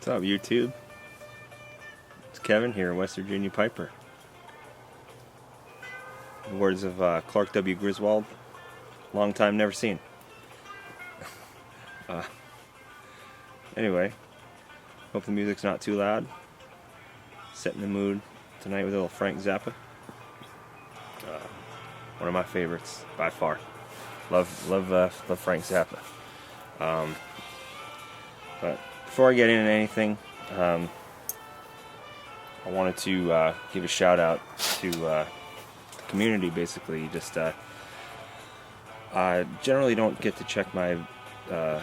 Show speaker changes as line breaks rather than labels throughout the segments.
What's up, YouTube? It's Kevin here, West Virginia Piper. In the words of Clark W. Griswold, long time never seen. Anyway, hope the music's not too loud. Setting the mood tonight with a little Frank Zappa. One of my favorites by far. Love Frank Zappa. But before I get into anything, I wanted to give a shout out to the community. Basically, just I generally don't get to check my or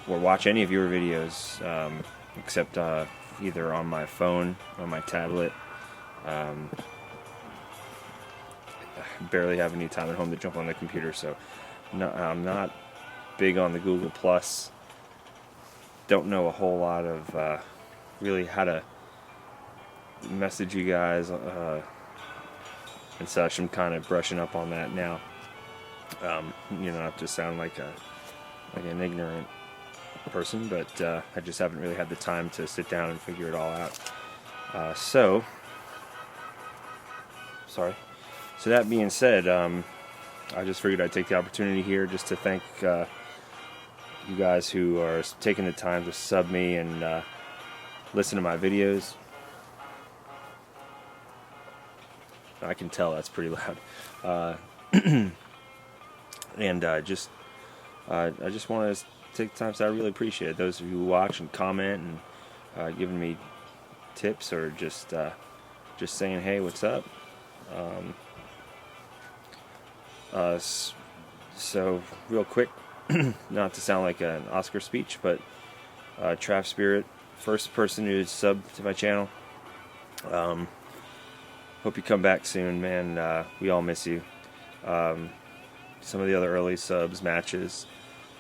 watch any of your videos except either on my phone or my tablet. I barely have any time at home to jump on the computer, so I'm not big on the Google Plus. Don't know a whole lot of really how to message you guys and such. I'm kind of brushing up on that now. Not to sound like an ignorant person, but I just haven't really had the time to sit down and figure it all out. So that being said, I just figured I'd take the opportunity here just to thank you guys who are taking the time to sub me and listen to my videos. I can tell that's pretty loud. And I just want to take the time, so I really appreciate it. Those of you who watch and comment and giving me tips or just saying, hey, what's up? So real quick, not to sound like an Oscar speech, but Trav Spirit, first person who subbed to my channel. Hope you come back soon, man. We all miss you. Some of the other early subs, Matches,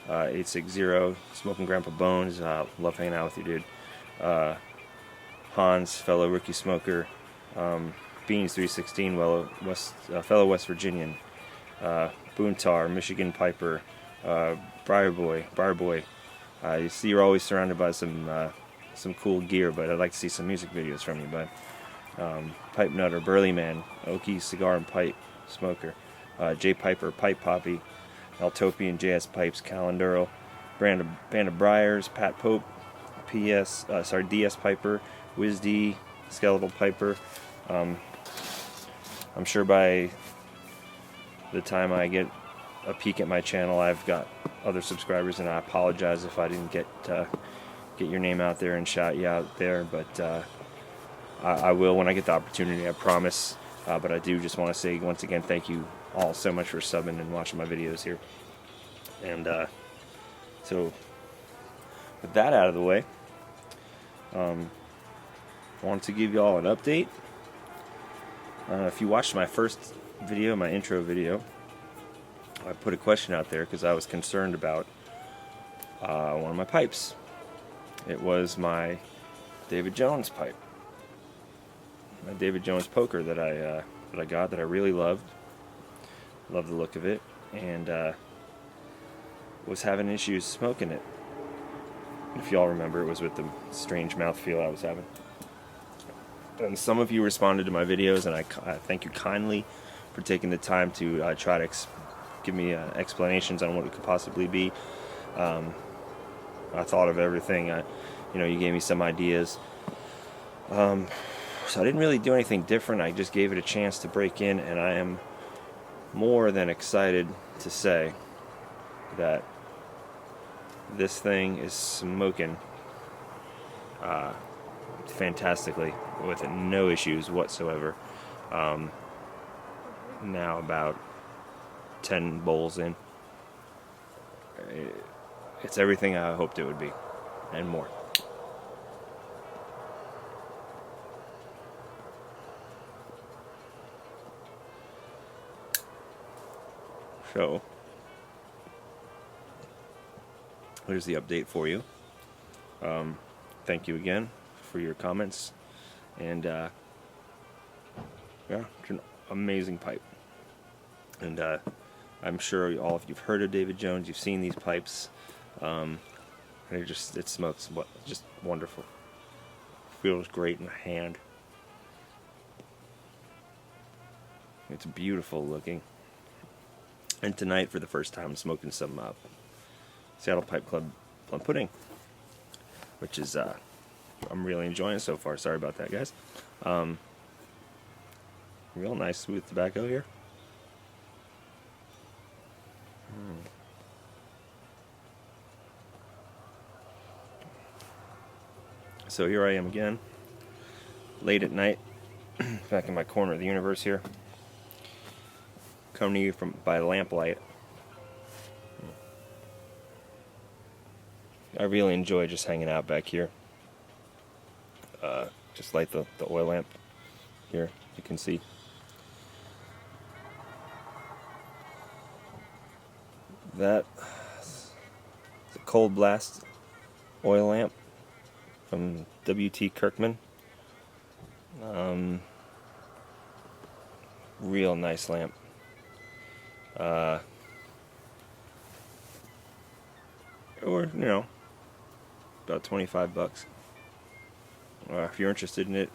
860, Smoking Grandpa Bones, love hanging out with you, dude. Hans, fellow rookie smoker, Beans 316, fellow West Virginian, Boontar, Michigan Piper, Briarboy. You see, you're always surrounded by some cool gear, but I'd like to see some music videos from you, bud. Pipe Nutter, Burly Man, Okie Cigar and Pipe Smoker, J Piper, Pipe Poppy, Altopian, JS Pipes, Calenduro, Band of Briars, Pat Pope, DS Piper, Wiz D, Skeletal Piper. I'm sure by the time I get a peek at my channel, I've got other subscribers, and I apologize if I didn't get your name out there and shout you out there, but I will when I get the opportunity, I promise. But I do just want to say once again, thank you all so much for subbing and watching my videos here. And so with that out of the way, I wanted to give you all an update. If you watched my first video, my intro video, I put a question out there because I was concerned about one of my pipes. It was my David Jones pipe, my David Jones poker that I got, that I really loved the look of it, and was having issues smoking it. If y'all remember, it was with the strange mouthfeel I was having. And some of you responded to my videos, and I thank you kindly for taking the time to try to give me explanations on what it could possibly be. I thought of everything. You gave me some ideas. So I didn't really do anything different. I just gave it a chance to break in, and I am more than excited to say that this thing is smoking fantastically with no issues whatsoever. Now about 10 bowls in. It's everything I hoped it would be, and more. So, here's the update for you. Thank you again for your comments, and yeah, it's an amazing pipe. And I'm sure all of you've heard of David Jones, you've seen these pipes, and it smokes just wonderful. feels great in the hand. It's beautiful looking. And tonight, for the first time, I'm smoking some Seattle Pipe Club plum pudding, which is I'm really enjoying so far. Sorry about that, guys. Real nice, smooth tobacco here. So here I am again, late at night, back in my corner of the universe here, coming to you by lamplight. I really enjoy just hanging out back here. Just light the oil lamp here, you can see. That is a Cold Blast oil lamp from W.T. Kirkman. Real nice lamp. Or, about $25. If you're interested in it,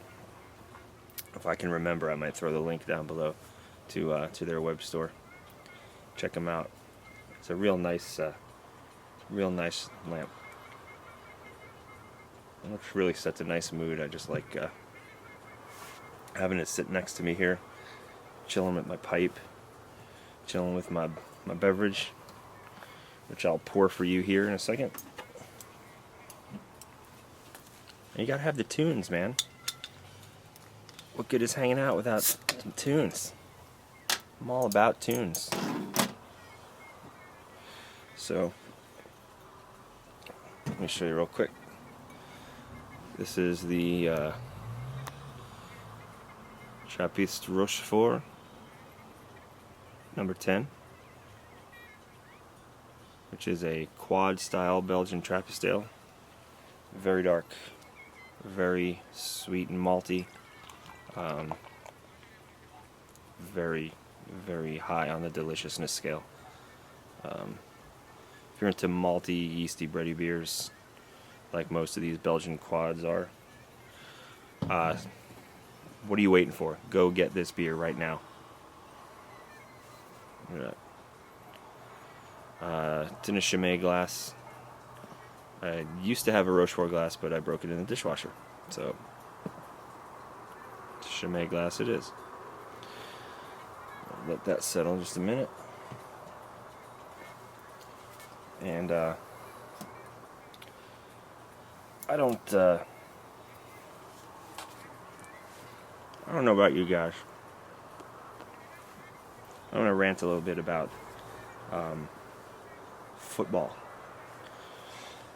if I can remember, I might throw the link down below to their web store. Check them out. It's a real nice lamp. It really sets a nice mood. I just like having it sit next to me here, chilling with my pipe, chilling with my beverage, which I'll pour for you here in a second. And you gotta have the tunes, man. What good is hanging out without some tunes? I'm all about tunes. So, let me show you real quick. This is the Trappiste Rochefort, number 10, which is a quad-style Belgian Trappist ale. Very dark, very sweet and malty, very, very high on the deliciousness scale. If you're into malty, yeasty, bready beers, like most of these Belgian quads are, what are you waiting for? Go get this beer right now. It's in a Chimay glass. I used to have a Rochefort glass, but I broke it in the dishwasher. So, Chimay glass it is. Let that settle in just a minute. And I don't know about you guys. I'm gonna rant a little bit about football.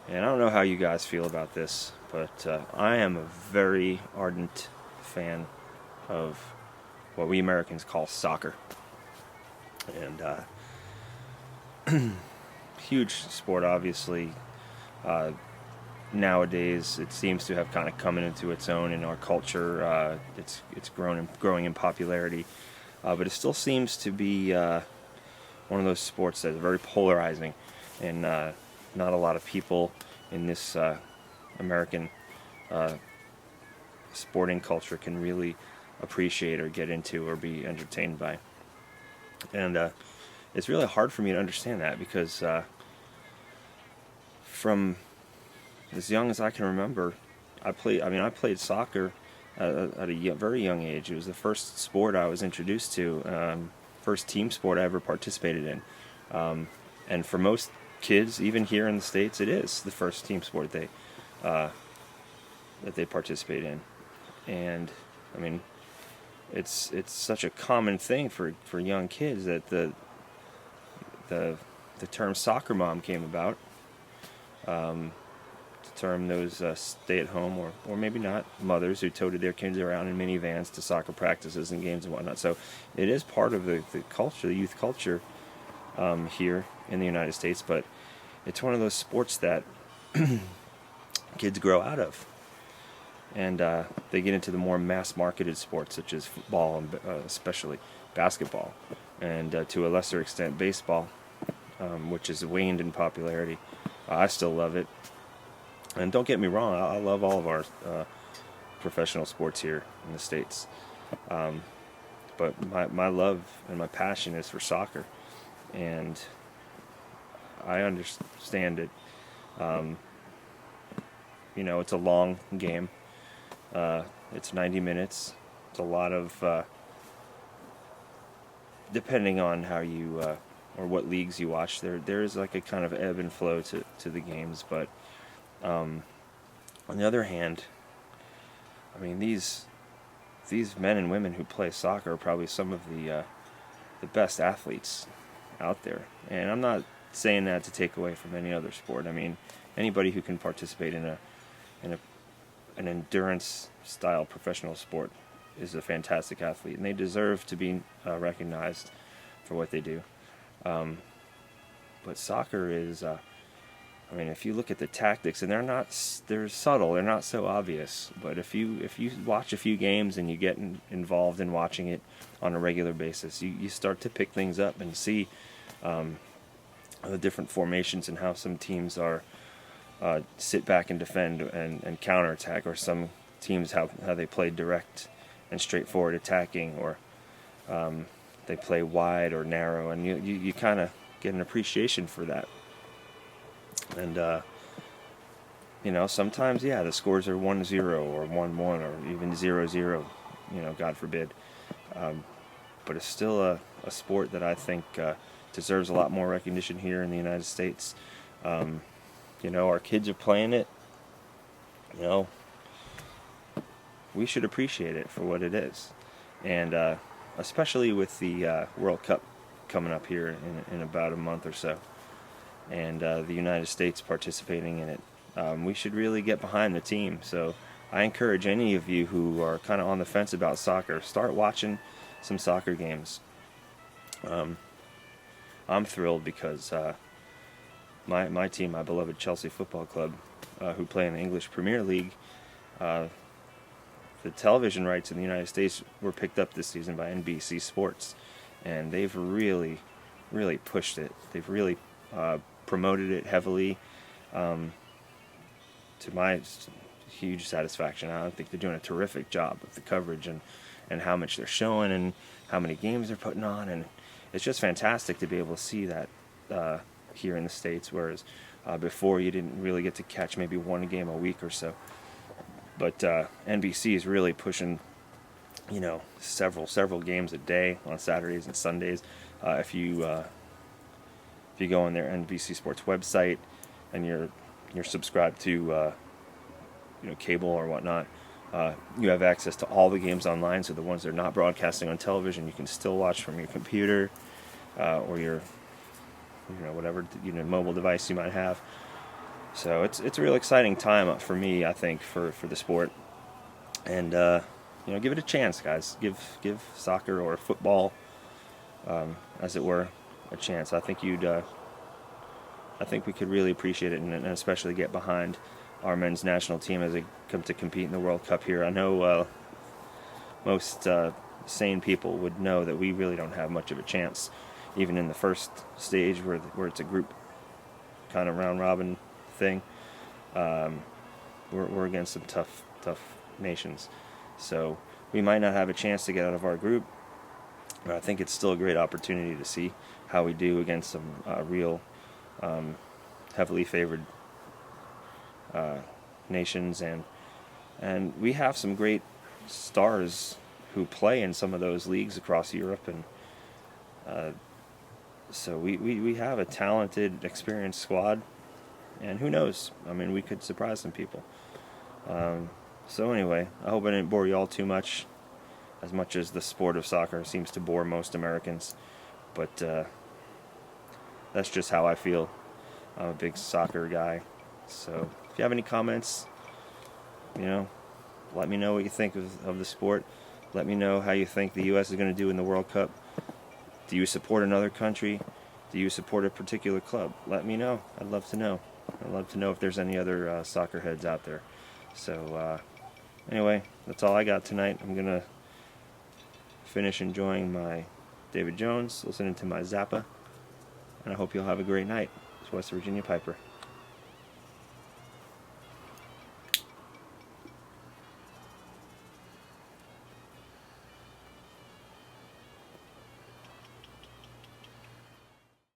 And I don't know how you guys feel about this, but I am a very ardent fan of what we Americans call soccer. And huge sport, obviously. Nowadays, it seems to have kind of come into its own in our culture. It's growing in popularity, but it still seems to be one of those sports that is very polarizing, and not a lot of people in this American sporting culture can really appreciate or get into or be entertained by. And it's really hard for me to understand that, because from as young as I can remember, I played soccer at a very young age. It was the first sport I was introduced to, first team sport I ever participated in. And for most kids, even here in the States, it is the first team sport that they participate in. And I mean, it's such a common thing for young kids that the term soccer mom came about. To term those stay-at-home or maybe not mothers who toted their kids around in minivans to soccer practices and games and whatnot. So it is part of the culture, the youth culture here in the United States, but it's one of those sports that kids grow out of. And they get into the more mass-marketed sports, such as football and especially basketball, and to a lesser extent baseball, which has waned in popularity. I still love it. And don't get me wrong, I love all of our professional sports here in the States. But my love and my passion is for soccer, and I understand it. It's a long game. It's 90 minutes. It's a lot of, depending on how you, or what leagues you watch, there is like a kind of ebb and flow to the games. But on the other hand, I mean, these men and women who play soccer are probably some of the best athletes out there. And I'm not saying that to take away from any other sport. I mean, anybody who can participate in an endurance style professional sport is a fantastic athlete, and they deserve to be recognized for what they do. But soccer is, I mean, if you look at the tactics, and they're subtle, they're not so obvious. But if you watch a few games and you get involved in watching it on a regular basis, you start to pick things up and see the different formations and how some teams are sit back and defend and counterattack, or some teams how they play direct and straightforward attacking, or they play wide or narrow, and you kind of get an appreciation for that. And sometimes the scores are 1-0 or 1-1 or even 0-0, God forbid. But it's still a sport that I think deserves a lot more recognition here in the United States. Our kids are playing it. We should appreciate it for what it is. And especially with the World Cup coming up here in about a month or so, and the United States participating in it, we should really get behind the team. So I encourage any of you who are kind of on the fence about soccer, start watching some soccer games. I'm thrilled because my team, my beloved Chelsea Football Club, who play in the English Premier League, the television rights in the United States were picked up this season by NBC Sports, and they've really, really pushed it. They've really promoted it heavily, to my huge satisfaction. I think they're doing a terrific job with the coverage and how much they're showing and how many games they're putting on, and it's just fantastic to be able to see that here in the States, whereas before you didn't really get to catch maybe one game a week or so. But NBC is really pushing, several games a day on Saturdays and Sundays. If you go on their NBC Sports website and you're subscribed to cable or whatnot, you have access to all the games online. So the ones that are not broadcasting on television, you can still watch from your computer or your whatever mobile device you might have. So it's a real exciting time for me, I think, for the sport. And give it a chance, guys. Give soccer or football, as it were, a chance. I think I think we could really appreciate it, and especially get behind our men's national team as they come to compete in the World Cup here. I know most sane people would know that we really don't have much of a chance, even in the first stage where it's a group kind of round robin thing. We're against some tough nations, so we might not have a chance to get out of our group, but I think it's still a great opportunity to see how we do against some real heavily favored nations, and we have some great stars who play in some of those leagues across Europe, and so we have a talented, experienced squad. And who knows? I mean, we could surprise some people. So anyway, I hope I didn't bore you all too much as the sport of soccer seems to bore most Americans. But that's just how I feel. I'm a big soccer guy. So if you have any comments, let me know what you think of the sport. Let me know how you think the U.S. is going to do in the World Cup. Do you support another country? Do you support a particular club? Let me know. I'd love to know. I'd love to know if there's any other soccer heads out there. So anyway, that's all I got tonight. I'm going to finish enjoying my David Jones, listening to my Zappa, and I hope you'll have a great night. It's West Virginia Piper.